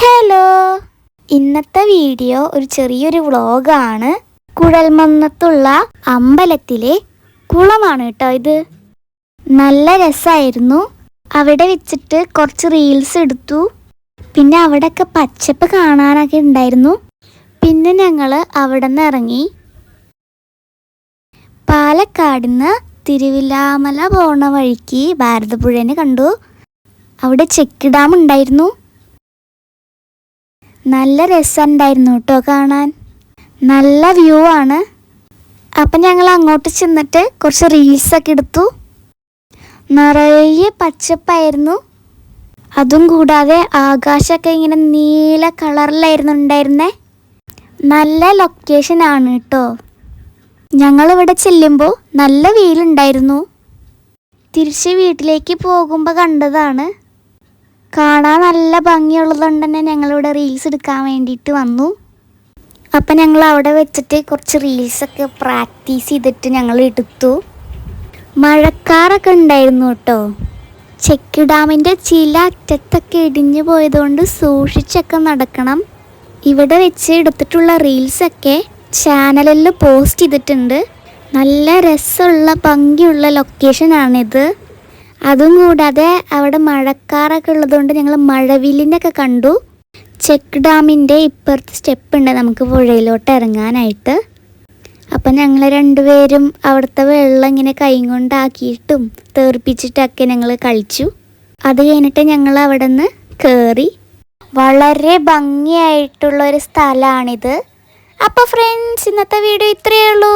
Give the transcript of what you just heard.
Hello, ഇന്നത്തെ video ഒരു ചെറിയൊരു വ്ളോഗാണ്. കുഴൽമന്നത്തുള്ള അമ്പലത്തിലെ കുളമാണ് കേട്ടോ ഇത്. നല്ല രസമായിരുന്നു. അവിടെ വെച്ചിട്ട് കുറച്ച് റീൽസ് എടുത്തു. പിന്നെ അവിടെയൊക്കെ പച്ചപ്പ് കാണാനൊക്കെ ഉണ്ടായിരുന്നു. പിന്നെ ഞങ്ങൾ അവിടെ നിന്ന് ഇറങ്ങി പാലക്കാട് നിന്ന് തിരുവില്ലാമല പോണ വഴിക്ക് ഭാരതപ്പുഴേനെ കണ്ടു. അവിടെ ചെക്ക് ഡാം ഉണ്ടായിരുന്നു. നല്ല രസമുണ്ടായിരുന്നു കേട്ടോ കാണാൻ. നല്ല വ്യൂ ആണ്. അപ്പം ഞങ്ങൾ അങ്ങോട്ട് ചെന്നിട്ട് കുറച്ച് റീൽസൊക്കെ എടുത്തു. നിറയെ പച്ചപ്പായിരുന്നു. അതും കൂടാതെ ആകാശമൊക്കെ ഇങ്ങനെ നീല കളറിലായിരുന്നു ഉണ്ടായിരുന്നേ. നല്ല ലൊക്കേഷനാണ് കേട്ടോ. ഞങ്ങളിവിടെ ചെല്ലുമ്പോൾ നല്ല വെയിലുണ്ടായിരുന്നു. തിരിച്ച് വീട്ടിലേക്ക് പോകുമ്പോൾ കണ്ടതാണ്. കാണാൻ നല്ല ഭംഗിയുള്ളതുകൊണ്ട് തന്നെ ഞങ്ങളിവിടെ റീൽസ് എടുക്കാൻ വേണ്ടിയിട്ട് വന്നു. അപ്പം ഞങ്ങൾ അവിടെ വെച്ചിട്ട് കുറച്ച് റീൽസൊക്കെ പ്രാക്ടീസ് ചെയ്തിട്ട് ഞങ്ങൾ എടുത്തു. മഴക്കാറൊക്കെ ഉണ്ടായിരുന്നു കേട്ടോ. ചെക്ക് ഡാമിൻ്റെ ചില അറ്റത്തൊക്കെ ഇടിഞ്ഞു പോയതുകൊണ്ട് സൂക്ഷിച്ചൊക്കെ നടക്കണം. ഇവിടെ വെച്ച് എടുത്തിട്ടുള്ള റീൽസൊക്കെ ചാനലിൽ പോസ്റ്റ് ചെയ്തിട്ടുണ്ട്. നല്ല രസമുള്ള ഭംഗിയുള്ള ലൊക്കേഷനാണിത്. അതും കൂടാതെ അവിടെ മഴക്കാറൊക്കെ ഉള്ളതുകൊണ്ട് ഞങ്ങൾ മഴവില്ലിനൊക്കെ കണ്ടു. ചെക്ക് ഡാമിൻ്റെ ഇപ്പുറത്ത് സ്റ്റെപ്പ് ഉണ്ട് നമുക്ക് പുഴയിലോട്ട് ഇറങ്ങാനായിട്ട്. അപ്പം ഞങ്ങൾ രണ്ടുപേരും അവിടുത്തെ വെള്ളം ഇങ്ങനെ കൈ കൊണ്ടാക്കിയിട്ടും തെറിപ്പിച്ചിട്ടൊക്കെ ഞങ്ങൾ കളിച്ചു. അത് കഴിഞ്ഞിട്ട് ഞങ്ങൾ അവിടെ നിന്ന് കയറി. വളരെ ഭംഗിയായിട്ടുള്ളൊരു സ്ഥലമാണിത്. അപ്പോൾ ഫ്രണ്ട്സ്, ഇന്നത്തെ വീഡിയോ ഇത്രയേ ഉള്ളൂ.